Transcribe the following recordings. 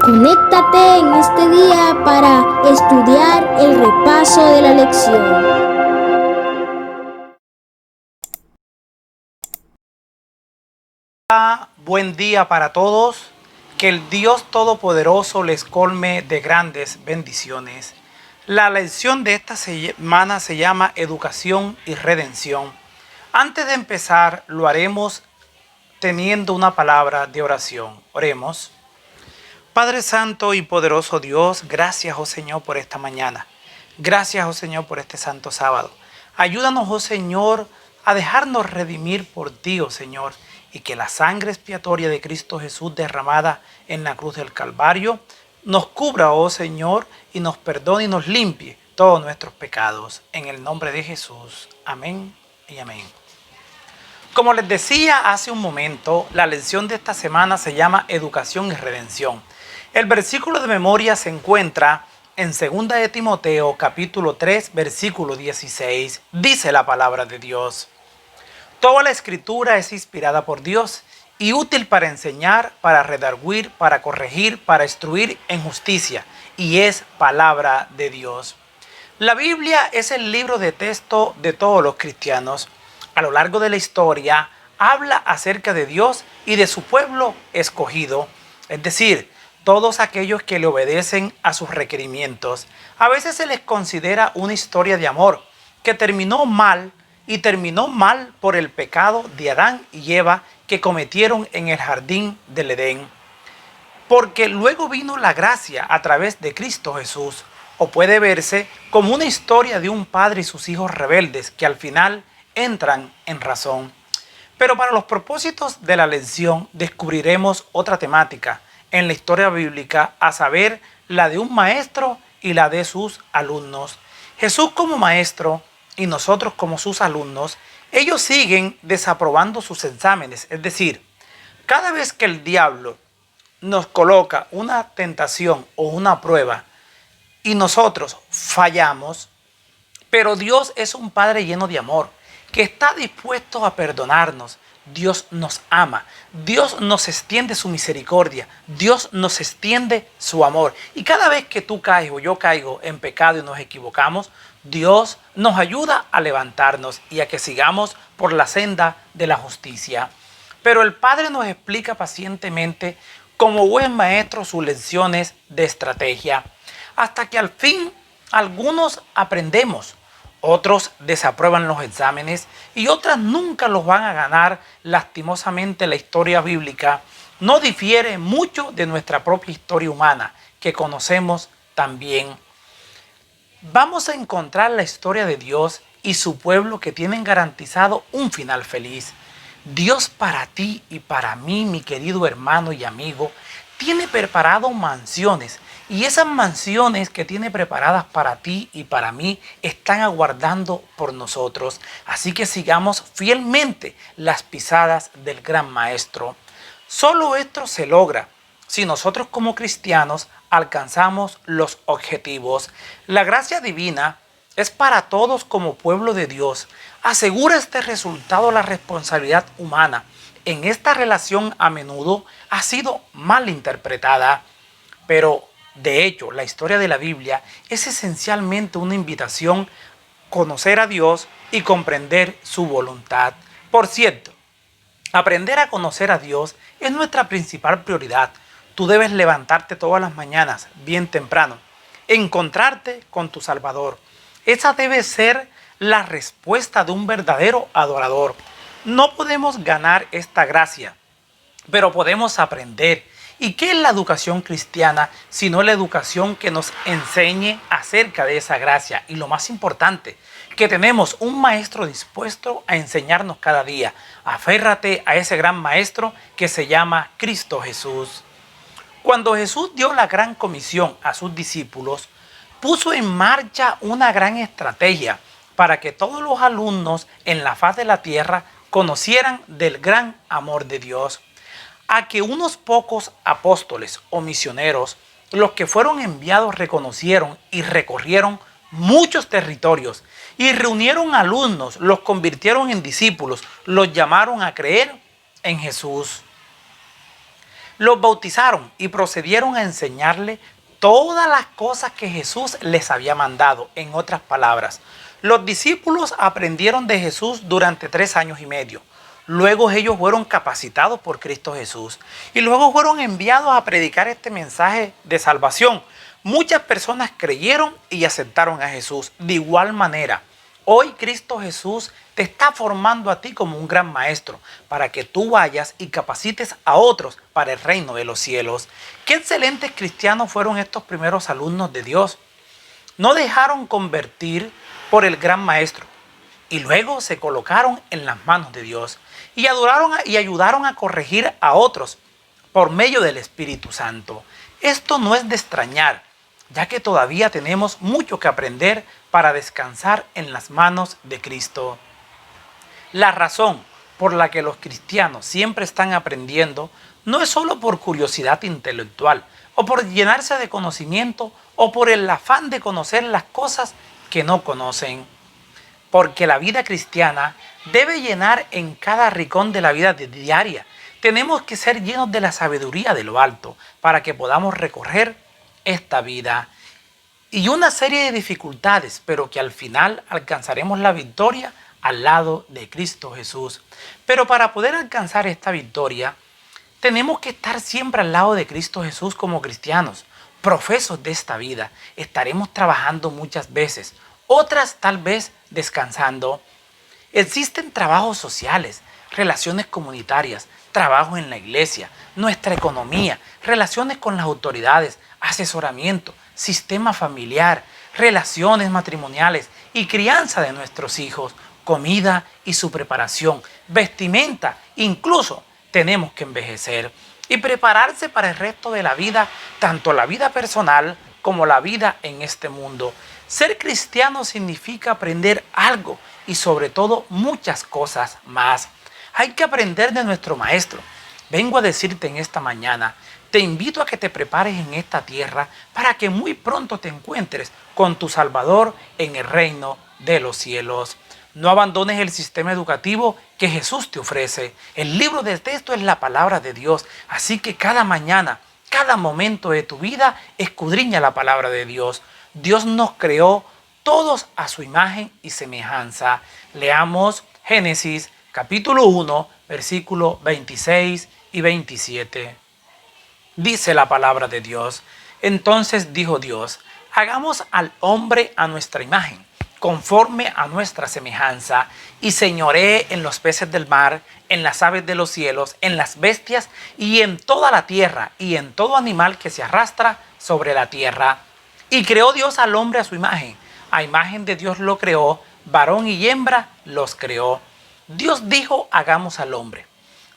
Conéctate en este día para estudiar el repaso de la lección. Buen día para todos. Que el Dios Todopoderoso les colme de grandes bendiciones. La lección de esta semana se llama Educación y Redención. Antes de empezar, lo haremos teniendo una palabra de oración. Oremos. Padre Santo y poderoso Dios, gracias, oh Señor, por esta mañana. Gracias, oh Señor, por este santo sábado. Ayúdanos, oh Señor, a dejarnos redimir por ti, oh Señor, y que la sangre expiatoria de Cristo Jesús derramada en la cruz del Calvario nos cubra, oh Señor, y nos perdone y nos limpie todos nuestros pecados. En el nombre de Jesús. Amén y amén. Como les decía hace un momento, la lección de esta semana se llama Educación y Redención. El versículo de memoria se encuentra en 2 de Timoteo, capítulo 3, versículo 16. Dice la palabra de Dios: toda la escritura es inspirada por Dios y útil para enseñar, para redarguir, para corregir, para instruir en justicia, y es palabra de Dios. La Biblia es el libro de texto de todos los cristianos. A lo largo de la historia, habla acerca de Dios y de su pueblo escogido, es decir, todos aquellos que le obedecen a sus requerimientos. A veces se les considera una historia de amor que terminó mal, y terminó mal por el pecado de Adán y Eva que cometieron en el jardín del Edén. Porque luego vino la gracia a través de Cristo Jesús, o puede verse como una historia de un padre y sus hijos rebeldes que al final entran en razón. Pero para los propósitos de la lección descubriremos otra temática en la historia bíblica, a saber, la de un maestro y la de sus alumnos. Jesús como maestro y nosotros como sus alumnos, ellos siguen desaprobando sus exámenes. Es decir, cada vez que el diablo nos coloca una tentación o una prueba y nosotros fallamos, pero Dios es un Padre lleno de amor, que está dispuesto a perdonarnos. Dios nos ama, Dios nos extiende su misericordia, Dios nos extiende su amor. Y cada vez que tú caes o yo caigo en pecado y nos equivocamos, Dios nos ayuda a levantarnos y a que sigamos por la senda de la justicia. Pero el Padre nos explica pacientemente, como buen maestro, sus lecciones de estrategia, hasta que al fin algunos aprendemos. Otros desaprueban los exámenes y otras nunca los van a ganar. Lastimosamente, la historia bíblica no difiere mucho de nuestra propia historia humana, que conocemos también. Vamos a encontrar la historia de Dios y su pueblo que tienen garantizado un final feliz. Dios para ti y para mí, mi querido hermano y amigo, tiene preparado mansiones. Y esas mansiones que tiene preparadas para ti y para mí están aguardando por nosotros. Así que sigamos fielmente las pisadas del gran maestro. Solo esto se logra si nosotros como cristianos alcanzamos los objetivos. La gracia divina es para todos como pueblo de Dios. Asegura este resultado la responsabilidad humana. En esta relación a menudo ha sido mal interpretada, pero de hecho, la historia de la Biblia es esencialmente una invitación a conocer a Dios y comprender su voluntad. Por cierto, aprender a conocer a Dios es nuestra principal prioridad. Tú debes levantarte todas las mañanas, bien temprano, encontrarte con tu Salvador. Esa debe ser la respuesta de un verdadero adorador. No podemos ganar esta gracia, pero podemos aprender. ¿Y qué es la educación cristiana sino la educación que nos enseñe acerca de esa gracia? Y lo más importante, que tenemos un maestro dispuesto a enseñarnos cada día. Aférrate a ese gran maestro que se llama Cristo Jesús. Cuando Jesús dio la gran comisión a sus discípulos, puso en marcha una gran estrategia para que todos los alumnos en la faz de la tierra conocieran del gran amor de Dios. A que unos pocos apóstoles o misioneros, los que fueron enviados, reconocieron y recorrieron muchos territorios y reunieron alumnos, los convirtieron en discípulos, los llamaron a creer en Jesús. Los bautizaron y procedieron a enseñarle todas las cosas que Jesús les había mandado. En otras palabras, los discípulos aprendieron de Jesús durante 3 años y medio. Luego ellos fueron capacitados por Cristo Jesús y luego fueron enviados a predicar este mensaje de salvación. Muchas personas creyeron y aceptaron a Jesús. De igual manera, hoy Cristo Jesús te está formando a ti como un gran maestro para que tú vayas y capacites a otros para el reino de los cielos. Qué excelentes cristianos fueron estos primeros alumnos de Dios. No dejaron convertir por el gran maestro y luego se colocaron en las manos de Dios y ayudaron a corregir a otros por medio del Espíritu Santo. Esto no es de extrañar, ya que todavía tenemos mucho que aprender para descansar en las manos de Cristo. La razón por la que los cristianos siempre están aprendiendo no es solo por curiosidad intelectual o por llenarse de conocimiento o por el afán de conocer las cosas que no conocen. Porque la vida cristiana debe llenar en cada rincón de la vida diaria. Tenemos que ser llenos de la sabiduría de lo alto para que podamos recorrer esta vida y una serie de dificultades, pero que al final alcanzaremos la victoria al lado de Cristo Jesús. Pero para poder alcanzar esta victoria, tenemos que estar siempre al lado de Cristo Jesús como cristianos, profesos de esta vida. Estaremos trabajando muchas veces, otras tal vez descansando. Existen trabajos sociales, relaciones comunitarias, trabajo en la iglesia, nuestra economía, relaciones con las autoridades, asesoramiento, sistema familiar, relaciones matrimoniales y crianza de nuestros hijos, comida y su preparación, vestimenta, incluso tenemos que envejecer y prepararse para el resto de la vida, tanto la vida personal como la vida en este mundo. Ser cristiano significa aprender algo y sobre todo muchas cosas más. Hay que aprender de nuestro Maestro. Vengo a decirte en esta mañana, te invito a que te prepares en esta tierra para que muy pronto te encuentres con tu Salvador en el reino de los cielos. No abandones el sistema educativo que Jesús te ofrece. El libro de texto es la palabra de Dios, así que cada mañana, cada momento de tu vida, escudriña la palabra de Dios. Dios nos creó todos a su imagen y semejanza. Leamos Génesis capítulo 1, versículos 26 y 27. Dice la palabra de Dios: entonces dijo Dios, hagamos al hombre a nuestra imagen, conforme a nuestra semejanza, y señoree en los peces del mar, en las aves de los cielos, en las bestias y en toda la tierra, y en todo animal que se arrastra sobre la tierra. Y creó Dios al hombre a su imagen. A imagen de Dios lo creó, varón y hembra los creó. Dios dijo, hagamos al hombre.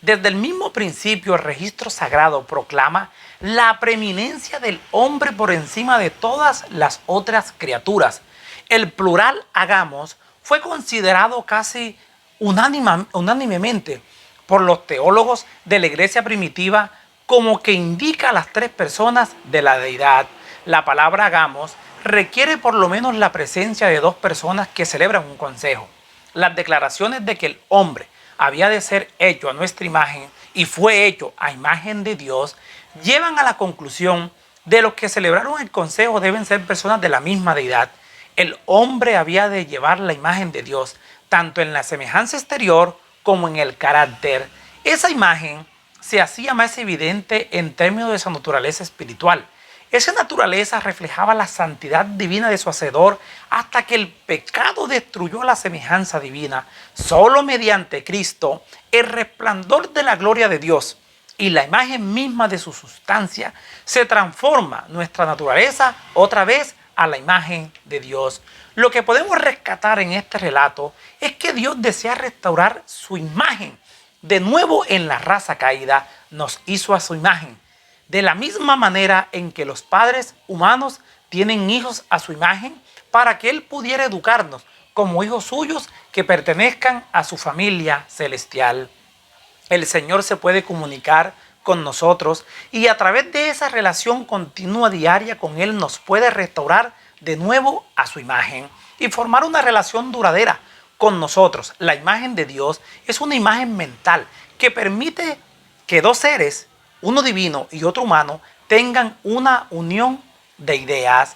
Desde el mismo principio, el registro sagrado proclama la preeminencia del hombre por encima de todas las otras criaturas. El plural hagamos fue considerado casi unánimemente por los teólogos de la iglesia primitiva como que indica a las 3 personas de la deidad. La palabra hagamos requiere por lo menos la presencia de 2 personas que celebran un consejo. Las declaraciones de que el hombre había de ser hecho a nuestra imagen y fue hecho a imagen de Dios llevan a la conclusión de los que celebraron el consejo deben ser personas de la misma deidad. El hombre había de llevar la imagen de Dios tanto en la semejanza exterior como en el carácter. Esa imagen se hacía más evidente en términos de su naturaleza espiritual. Esa naturaleza reflejaba la santidad divina de su hacedor hasta que el pecado destruyó la semejanza divina. Solo mediante Cristo, el resplandor de la gloria de Dios y la imagen misma de su sustancia, se transforma nuestra naturaleza otra vez a la imagen de Dios. Lo que podemos rescatar en este relato es que Dios desea restaurar su imagen. De nuevo en la raza caída nos hizo a su imagen. De la misma manera en que los padres humanos tienen hijos a su imagen para que Él pudiera educarnos como hijos suyos que pertenezcan a su familia celestial. El Señor se puede comunicar con nosotros y a través de esa relación continua diaria con Él nos puede restaurar de nuevo a su imagen y formar una relación duradera con nosotros. La imagen de Dios es una imagen mental que permite que 2 seres uno divino y otro humano, tengan una unión de ideas.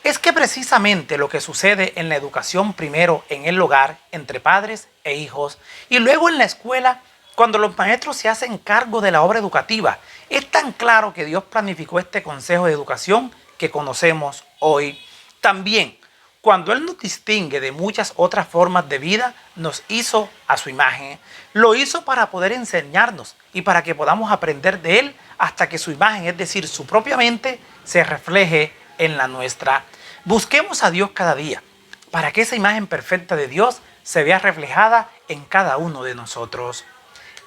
Es que precisamente lo que sucede en la educación, primero en el hogar, entre padres e hijos, y luego en la escuela, cuando los maestros se hacen cargo de la obra educativa, es tan claro que Dios planificó este consejo de educación que conocemos hoy. También, cuando Él nos distingue de muchas otras formas de vida, nos hizo a su imagen. Lo hizo para poder enseñarnos y para que podamos aprender de Él hasta que su imagen, es decir, su propia mente, se refleje en la nuestra. Busquemos a Dios cada día para que esa imagen perfecta de Dios se vea reflejada en cada uno de nosotros.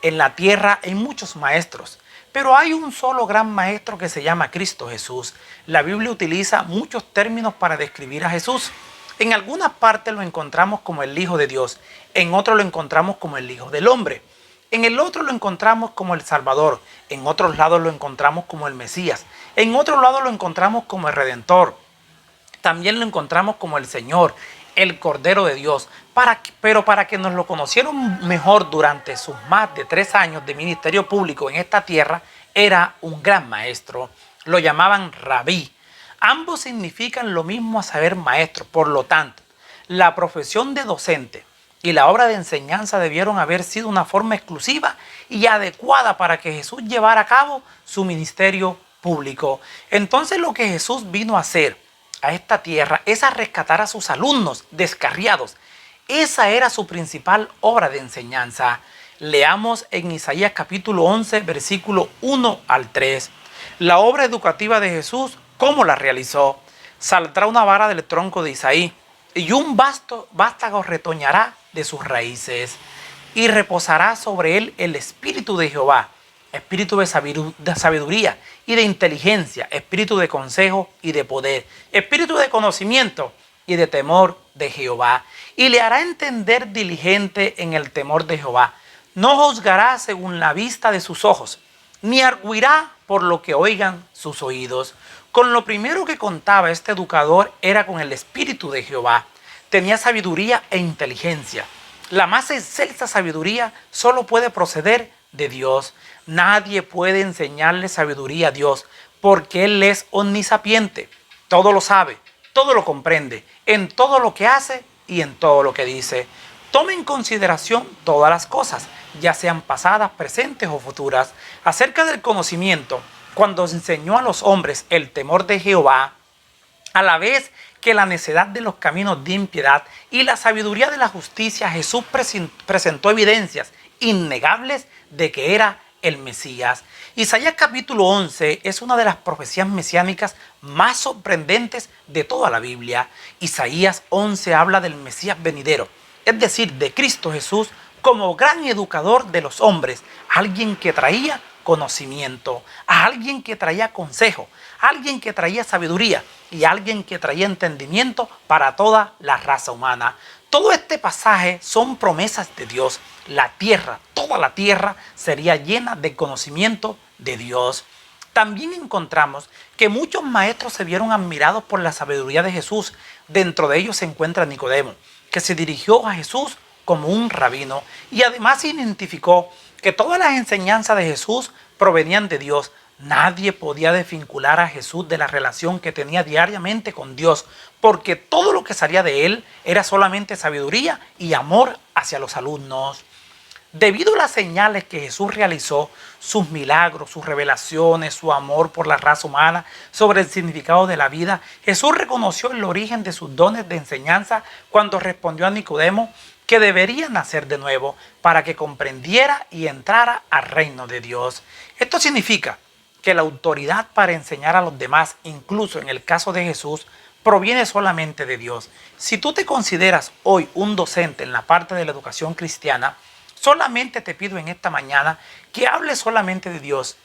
En la tierra hay muchos maestros, pero hay un solo gran maestro que se llama Cristo Jesús. La Biblia utiliza muchos términos para describir a Jesús. En algunas partes lo encontramos como el Hijo de Dios, en otros lo encontramos como el Hijo del Hombre. En el otro lo encontramos como el Salvador, en otros lados lo encontramos como el Mesías, en otros lados lo encontramos como el Redentor. También lo encontramos como el Señor, el Cordero de Dios. Pero para que nos lo conocieran mejor durante sus más de 3 años de ministerio público en esta tierra, era un gran maestro. Lo llamaban Rabí. Ambos significan lo mismo a saber maestro. Por lo tanto, la profesión de docente y la obra de enseñanza debieron haber sido una forma exclusiva y adecuada para que Jesús llevara a cabo su ministerio público. Entonces lo que Jesús vino a hacer a esta tierra es a rescatar a sus alumnos descarriados. Esa era su principal obra de enseñanza. Leamos en Isaías capítulo 11, versículo 1 al 3. La obra educativa de Jesús, ¿cómo la realizó? Saldrá una vara del tronco de Isaí y un vástago retoñará de sus raíces, y reposará sobre él el espíritu de Jehová, espíritu de sabiduría y de inteligencia, espíritu de consejo y de poder, espíritu de conocimiento y de temor de Jehová. Y le hará entender diligente en el temor de Jehová. No juzgará según la vista de sus ojos, ni arguirá por lo que oigan sus oídos. Con lo primero que contaba este educador era con el espíritu de Jehová. Tenía sabiduría e inteligencia. La más excelsa sabiduría solo puede proceder de Dios. Nadie puede enseñarle sabiduría a Dios, porque Él es omnisapiente. Todo lo sabe, todo lo comprende, en todo lo que hace y en todo lo que dice. Tome en consideración todas las cosas, ya sean pasadas, presentes o futuras. Acerca del conocimiento, cuando enseñó a los hombres el temor de Jehová, a la vez que la necedad de los caminos de impiedad y la sabiduría de la justicia, Jesús presentó evidencias innegables de que era el Mesías. Isaías capítulo 11 es una de las profecías mesiánicas más sorprendentes de toda la Biblia. Isaías 11 habla del Mesías venidero, es decir, de Cristo Jesús como gran educador de los hombres, alguien que traía conocimiento, a alguien que traía consejo, a alguien que traía sabiduría y a alguien que traía entendimiento para toda la raza humana. Todo este pasaje son promesas de Dios. La tierra, toda la tierra sería llena de conocimiento de Dios. También encontramos que muchos maestros se vieron admirados por la sabiduría de Jesús. Dentro de ellos se encuentra Nicodemo, que se dirigió a Jesús como un rabino y además identificó que todas las enseñanzas de Jesús provenían de Dios. Nadie podía desvincular a Jesús de la relación que tenía diariamente con Dios, porque todo lo que salía de él era solamente sabiduría y amor hacia los alumnos. Debido a las señales que Jesús realizó, sus milagros, sus revelaciones, su amor por la raza humana, sobre el significado de la vida, Jesús reconoció el origen de sus dones de enseñanza cuando respondió a Nicodemo que debería nacer de nuevo para que comprendiera y entrara al reino de Dios. Esto significa que la autoridad para enseñar a los demás, incluso en el caso de Jesús, proviene solamente de Dios. Si tú te consideras hoy un docente en la parte de la educación cristiana, solamente te pido en esta mañana que hables solamente de Dios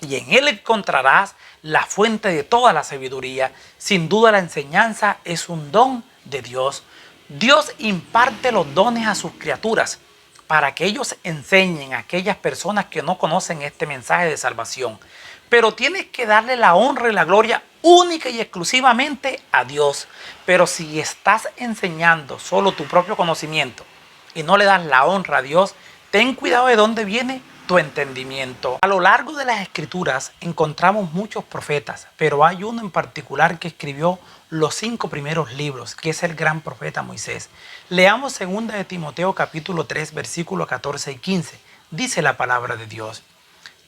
y en Él encontrarás la fuente de toda la sabiduría. Sin duda la enseñanza es un don de Dios. Dios imparte los dones a sus criaturas para que ellos enseñen a aquellas personas que no conocen este mensaje de salvación. Pero tienes que darle la honra y la gloria única y exclusivamente a Dios. Pero si estás enseñando solo tu propio conocimiento y no le das la honra a Dios, ten cuidado de dónde viene tu entendimiento. A lo largo de las escrituras encontramos muchos profetas, pero hay uno en particular que escribió los 5 primeros libros, que es el gran profeta Moisés. Leamos 2 de Timoteo capítulo 3, versículos 14 y 15. Dice la palabra de Dios: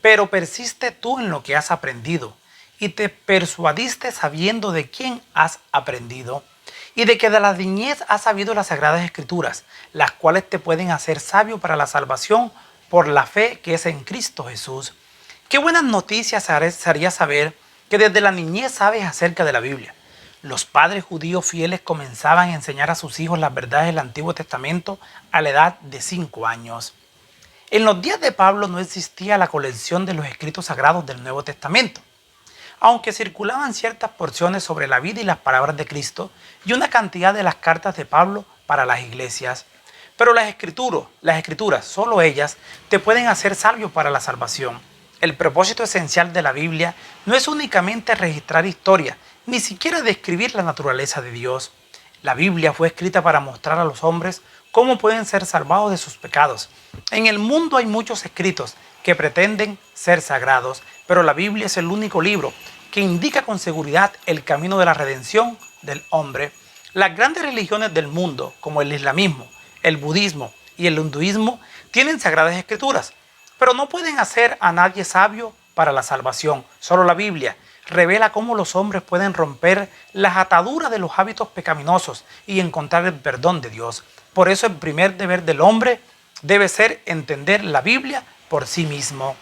pero persiste tú en lo que has aprendido, y te persuadiste sabiendo de quién has aprendido, y de que de la niñez has sabido las sagradas escrituras, las cuales te pueden hacer sabio para la salvación por la fe que es en Cristo Jesús. Qué buenas noticias sería saber que desde la niñez sabes acerca de la Biblia. Los padres judíos fieles comenzaban a enseñar a sus hijos las verdades del Antiguo Testamento a la edad de 5 años. En los días de Pablo no existía la colección de los escritos sagrados del Nuevo Testamento, aunque circulaban ciertas porciones sobre la vida y las palabras de Cristo y una cantidad de las cartas de Pablo para las iglesias. Pero las escrituras, solo ellas, te pueden hacer sabio para la salvación. El propósito esencial de la Biblia no es únicamente registrar historia, ni siquiera describir la naturaleza de Dios. La Biblia fue escrita para mostrar a los hombres cómo pueden ser salvados de sus pecados. En el mundo hay muchos escritos que pretenden ser sagrados, pero la Biblia es el único libro que indica con seguridad el camino de la redención del hombre. Las grandes religiones del mundo, como el islamismo, el budismo y el hinduismo, tienen sagradas escrituras, pero no pueden hacer a nadie sabio para la salvación. Solo la Biblia revela cómo los hombres pueden romper las ataduras de los hábitos pecaminosos y encontrar el perdón de Dios. Por eso el primer deber del hombre debe ser entender la Biblia por sí mismo.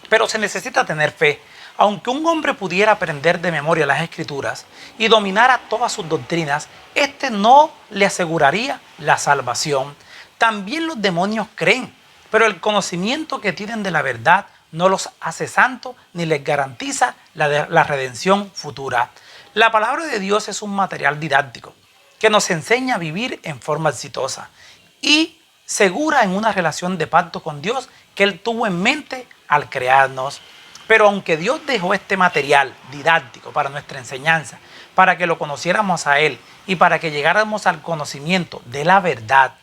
Pero se necesita tener fe. Aunque un hombre pudiera aprender de memoria las Escrituras y dominara todas sus doctrinas, este no le aseguraría la salvación. También los demonios creen, pero el conocimiento que tienen de la verdad no los hace santos ni les garantiza la redención futura. La palabra de Dios es un material didáctico que nos enseña a vivir en forma exitosa y segura en una relación de pacto con Dios que Él tuvo en mente al crearnos. Pero aunque Dios dejó este material didáctico para nuestra enseñanza, para que lo conociéramos a Él y para que llegáramos al conocimiento de la verdad,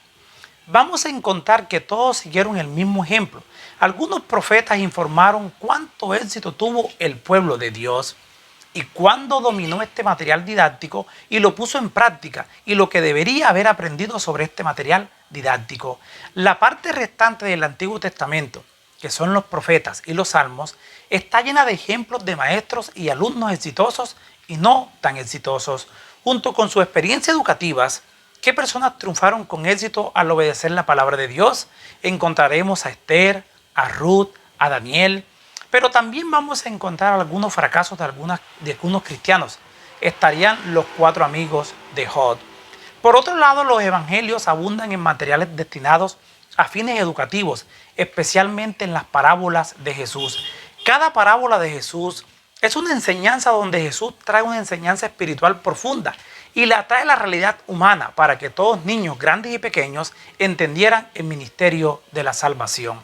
vamos a encontrar que todos siguieron el mismo ejemplo. Algunos profetas informaron cuánto éxito tuvo el pueblo de Dios y cuándo dominó este material didáctico y lo puso en práctica y lo que debería haber aprendido sobre este material didáctico. La parte restante del Antiguo Testamento, que son los profetas y los salmos, está llena de ejemplos de maestros y alumnos exitosos y no tan exitosos. Junto con sus experiencias educativas, ¿qué personas triunfaron con éxito al obedecer la palabra de Dios? Encontraremos a Esther, a Ruth, a Daniel, pero también vamos a encontrar algunos fracasos de algunos cristianos. Estarían los 4 amigos de Job. Por otro lado, los evangelios abundan en materiales destinados a fines educativos, especialmente en las parábolas de Jesús. Cada parábola de Jesús es una enseñanza donde Jesús trae una enseñanza espiritual profunda y la trae a la realidad humana para que todos, niños, grandes y pequeños, entendieran el ministerio de la salvación.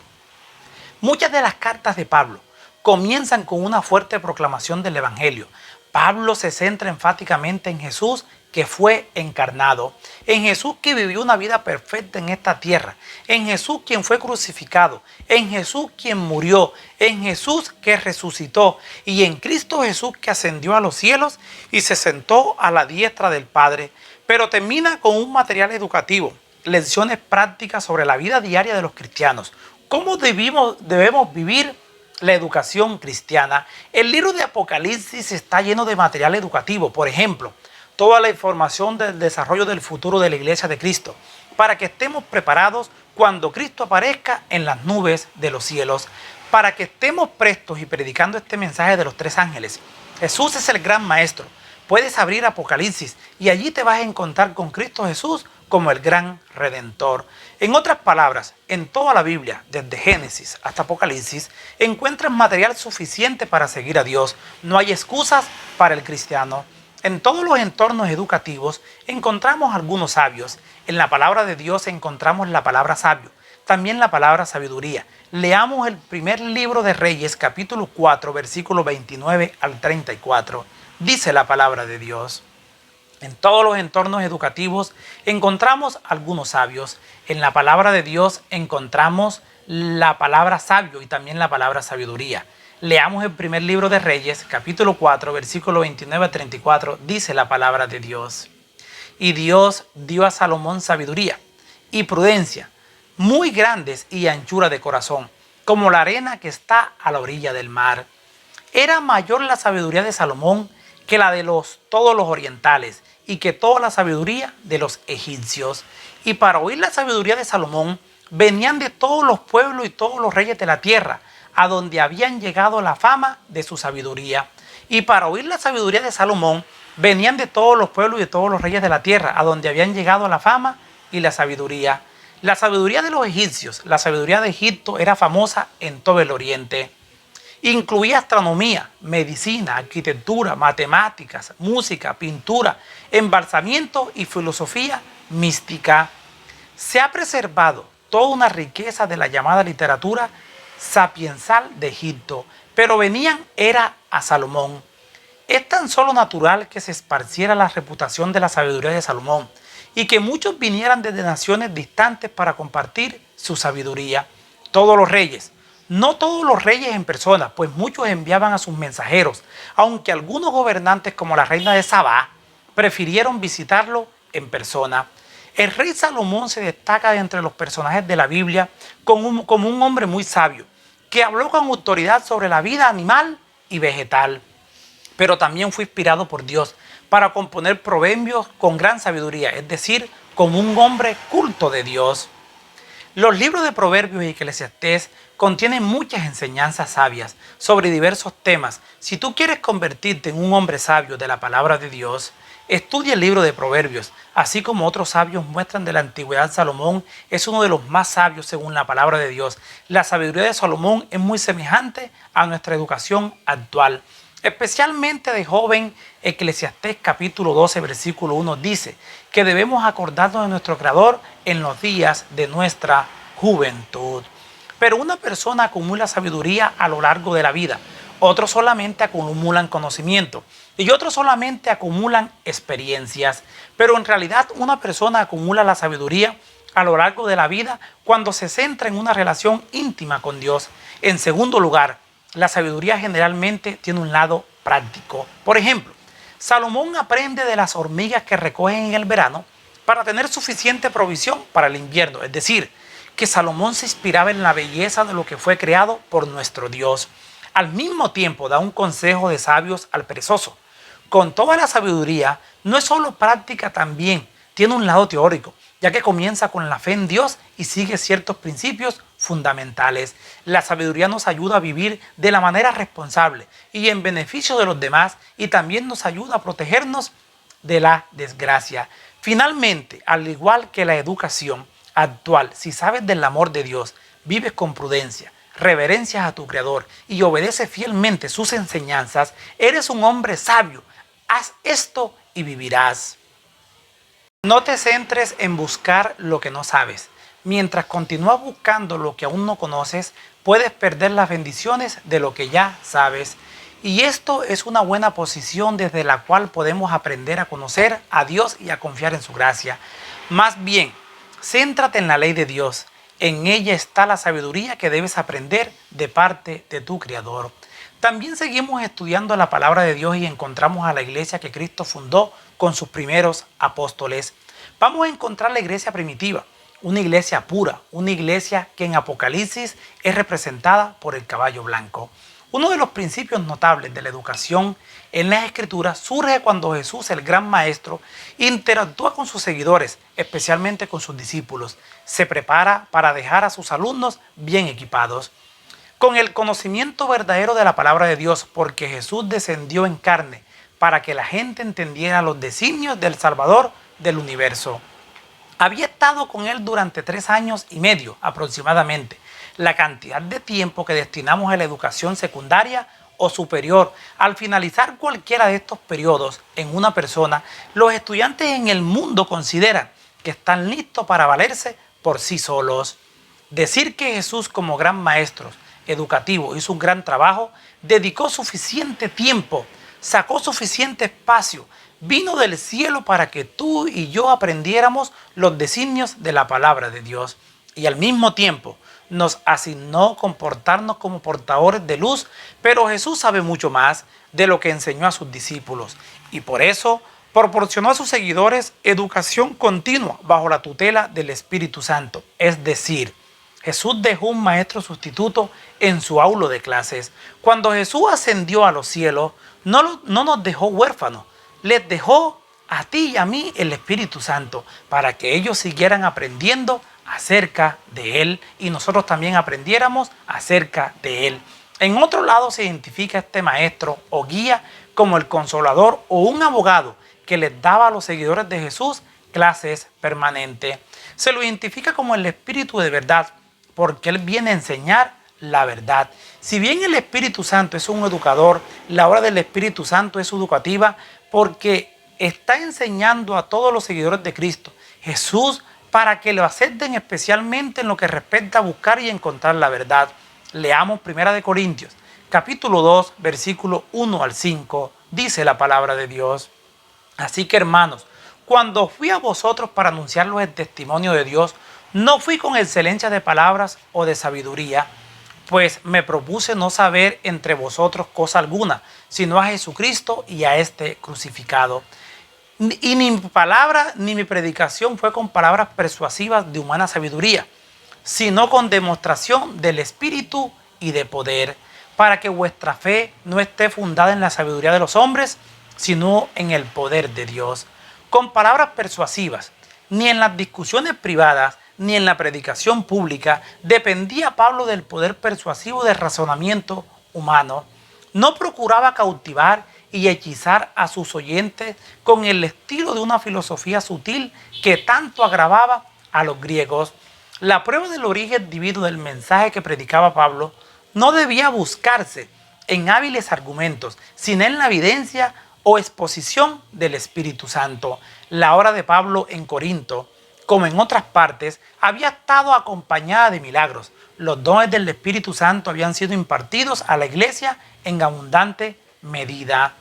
Muchas de las cartas de Pablo comienzan con una fuerte proclamación del Evangelio. Pablo se centra enfáticamente en Jesús que fue encarnado, en Jesús que vivió una vida perfecta en esta tierra, en Jesús quien fue crucificado, en Jesús quien murió, en Jesús que resucitó y en Cristo Jesús que ascendió a los cielos y se sentó a la diestra del Padre. Pero termina con un material educativo, lecciones prácticas sobre la vida diaria de los cristianos. ¿Cómo debemos vivir la educación cristiana? El libro de Apocalipsis está lleno de material educativo. Por ejemplo, toda la información del desarrollo del futuro de la Iglesia de Cristo, para que estemos preparados cuando Cristo aparezca en las nubes de los cielos, para que estemos prestos y predicando este mensaje de los 3 ángeles. Jesús es el gran maestro. Puedes abrir Apocalipsis y allí te vas a encontrar con Cristo Jesús como el gran Redentor. En otras palabras, en toda la Biblia, desde Génesis hasta Apocalipsis, encuentras material suficiente para seguir a Dios. No hay excusas para el cristiano. En todos los entornos educativos encontramos algunos sabios. En la palabra de Dios encontramos la palabra sabio, también la palabra sabiduría. Leamos el primer libro de Reyes, capítulo 4, versículos 29 al 34. Dice la palabra de Dios: en todos los entornos educativos encontramos algunos sabios. En la palabra de Dios encontramos la palabra sabio y también la palabra sabiduría. Leamos el primer libro de Reyes, capítulo 4, versículo 29 a 34, dice la palabra de Dios. Y Dios dio a Salomón sabiduría y prudencia, muy grandes y anchura de corazón, como la arena que está a la orilla del mar. Era mayor la sabiduría de Salomón que la de todos los orientales y que toda la sabiduría de los egipcios. Y para oír la sabiduría de Salomón venían de todos los pueblos y todos los reyes de la tierra, a donde habían llegado la fama de su sabiduría. Y para oír la sabiduría de Salomón venían de todos los pueblos y de todos los reyes de la tierra, a donde habían llegado la fama y la sabiduría. La sabiduría de los egipcios, la sabiduría de Egipto era famosa en todo el oriente. Incluía astronomía, medicina, arquitectura, matemáticas, música, pintura, embalsamiento y filosofía mística. Se ha preservado toda una riqueza de la llamada literatura sapiensal de Egipto, pero era a Salomón. Es tan solo natural que se esparciera la reputación de la sabiduría de Salomón y que muchos vinieran desde naciones distantes para compartir su sabiduría. Todos los reyes, no todos los reyes en persona, pues muchos enviaban a sus mensajeros, aunque algunos gobernantes como la reina de Sabá prefirieron visitarlo en persona. El rey Salomón se destaca entre los personajes de la Biblia como un hombre muy sabio, que habló con autoridad sobre la vida animal y vegetal. Pero también fue inspirado por Dios para componer proverbios con gran sabiduría, es decir, como un hombre culto de Dios. Los libros de Proverbios y Eclesiastés contienen muchas enseñanzas sabias sobre diversos temas. Si tú quieres convertirte en un hombre sabio de la palabra de Dios, estudia el libro de Proverbios. Así como otros sabios muestran de la antigüedad, Salomón es uno de los más sabios según la palabra de Dios. La sabiduría de Salomón es muy semejante a nuestra educación actual. Especialmente de joven, Eclesiastés capítulo 12, versículo 1 dice que debemos acordarnos de nuestro Creador en los días de nuestra juventud. Pero una persona acumula sabiduría a lo largo de la vida, otros solamente acumulan conocimiento y otros solamente acumulan experiencias. Pero en realidad una persona acumula la sabiduría a lo largo de la vida cuando se centra en una relación íntima con Dios. En segundo lugar, la sabiduría generalmente tiene un lado práctico. Por ejemplo, Salomón aprende de las hormigas que recogen en el verano para tener suficiente provisión para el invierno. Es decir, que Salomón se inspiraba en la belleza de lo que fue creado por nuestro Dios. Al mismo tiempo da un consejo de sabios al perezoso. Con toda la sabiduría, no es solo práctica, también tiene un lado teórico, ya que comienza con la fe en Dios y sigue ciertos principios fundamentales. La sabiduría nos ayuda a vivir de la manera responsable y en beneficio de los demás, y también nos ayuda a protegernos de la desgracia. Finalmente, al igual que la educación actual, si sabes del amor de Dios, vives con prudencia, reverencias a tu Creador y obedeces fielmente sus enseñanzas, eres un hombre sabio. Haz esto y vivirás. No te centres en buscar lo que no sabes. Mientras continúas buscando lo que aún no conoces, puedes perder las bendiciones de lo que ya sabes. Y esto es una buena posición desde la cual podemos aprender a conocer a Dios y a confiar en su gracia. Más bien, céntrate en la ley de Dios. En ella está la sabiduría que debes aprender de parte de tu Creador. También seguimos estudiando la palabra de Dios y encontramos a la iglesia que Cristo fundó con sus primeros apóstoles. Vamos a encontrar la iglesia primitiva, una iglesia pura, una iglesia que en Apocalipsis es representada por el caballo blanco. Uno de los principios notables de la educación en las Escrituras surge cuando Jesús, el gran maestro, interactúa con sus seguidores, especialmente con sus discípulos. Se prepara para dejar a sus alumnos bien equipados con el conocimiento verdadero de la palabra de Dios, porque Jesús descendió en carne para que la gente entendiera los designios del Salvador del universo. Había estado con él durante 3 años y medio aproximadamente, la cantidad de tiempo que destinamos a la educación secundaria o superior. Al finalizar cualquiera de estos periodos en una persona, los estudiantes en el mundo consideran que están listos para valerse por sí solos. Decir que Jesús, como gran maestro educativo, hizo un gran trabajo, dedicó suficiente tiempo, sacó suficiente espacio, vino del cielo para que tú y yo aprendiéramos los designios de la palabra de Dios. Y al mismo tiempo nos asignó comportarnos como portadores de luz, pero Jesús sabe mucho más de lo que enseñó a sus discípulos y por eso proporcionó a sus seguidores educación continua bajo la tutela del Espíritu Santo. Es decir, Jesús dejó un maestro sustituto en su aula de clases. Cuando Jesús ascendió a los cielos, no nos dejó huérfanos, les dejó a ti y a mí el Espíritu Santo para que ellos siguieran aprendiendo acerca de Él y nosotros también aprendiéramos acerca de Él. En otro lado se identifica este maestro o guía como el consolador o un abogado que les daba a los seguidores de Jesús clases permanentes. Se lo identifica como el Espíritu de verdad porque Él viene a enseñar la verdad. Si bien el Espíritu Santo es un educador, la obra del Espíritu Santo es educativa porque está enseñando a todos los seguidores de Cristo Jesús para que lo acepten especialmente en lo que respecta a buscar y encontrar la verdad. Leamos 1 Corintios, capítulo 2, versículo 1 al 5, dice la palabra de Dios. Así que hermanos, cuando fui a vosotros para anunciarles el testimonio de Dios, no fui con excelencia de palabras o de sabiduría, pues me propuse no saber entre vosotros cosa alguna, sino a Jesucristo y a este crucificado. Y ni mi palabra ni mi predicación fue con palabras persuasivas de humana sabiduría, sino con demostración del Espíritu y de poder, para que vuestra fe no esté fundada en la sabiduría de los hombres, sino en el poder de Dios. Con palabras persuasivas, ni en las discusiones privadas, ni en la predicación pública, dependía Pablo del poder persuasivo del razonamiento humano. No procuraba cautivar y hechizar a sus oyentes con el estilo de una filosofía sutil que tanto agravaba a los griegos. La prueba del origen divino del mensaje que predicaba Pablo no debía buscarse en hábiles argumentos, sino en la evidencia o exposición del Espíritu Santo. La obra de Pablo en Corinto, como en otras partes, había estado acompañada de milagros. Los dones del Espíritu Santo habían sido impartidos a la iglesia en abundante medida.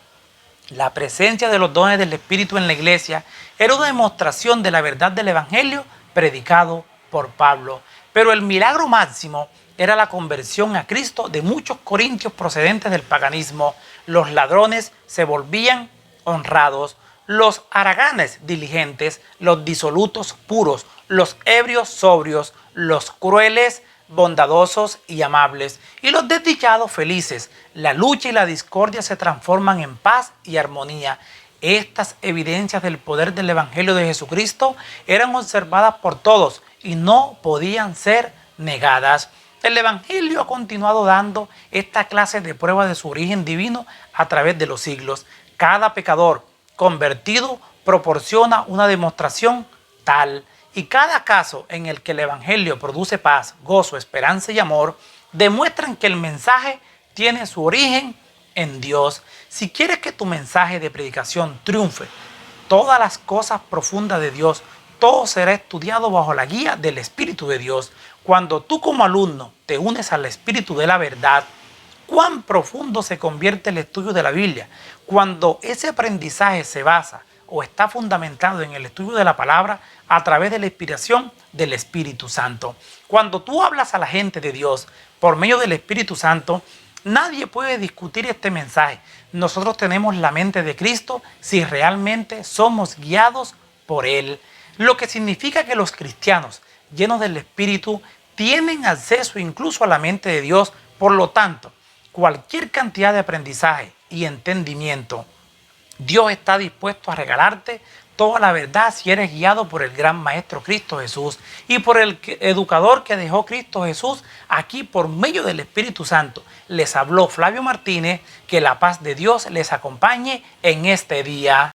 La presencia de los dones del Espíritu en la iglesia era una demostración de la verdad del Evangelio predicado por Pablo. Pero el milagro máximo era la conversión a Cristo de muchos corintios procedentes del paganismo. Los ladrones se volvían honrados, los haraganes diligentes, los disolutos puros, los ebrios sobrios, los crueles bondadosos y amables, y los desdichados felices. La lucha y la discordia se transforman en paz y armonía. Estas evidencias del poder del Evangelio de Jesucristo eran observadas por todos y no podían ser negadas. El Evangelio ha continuado dando esta clase de prueba de su origen divino a través de los siglos. Cada pecador convertido proporciona una demostración tal, y cada caso en el que el Evangelio produce paz, gozo, esperanza y amor, demuestran que el mensaje tiene su origen en Dios. Si quieres que tu mensaje de predicación triunfe, todas las cosas profundas de Dios, todo será estudiado bajo la guía del Espíritu de Dios. Cuando tú como alumno te unes al Espíritu de la verdad, cuán profundo se convierte el estudio de la Biblia. Cuando ese aprendizaje se basa o está fundamentado en el estudio de la palabra a través de la inspiración del Espíritu Santo. Cuando tú hablas a la gente de Dios por medio del Espíritu Santo, nadie puede discutir este mensaje. Nosotros tenemos la mente de Cristo si realmente somos guiados por Él. Lo que significa que los cristianos llenos del Espíritu tienen acceso incluso a la mente de Dios. Por lo tanto, cualquier cantidad de aprendizaje y entendimiento, Dios está dispuesto a regalarte toda la verdad si eres guiado por el gran Maestro Cristo Jesús y por el educador que dejó Cristo Jesús aquí por medio del Espíritu Santo. Les habló Flavio Martínez. Que la paz de Dios les acompañe en este día.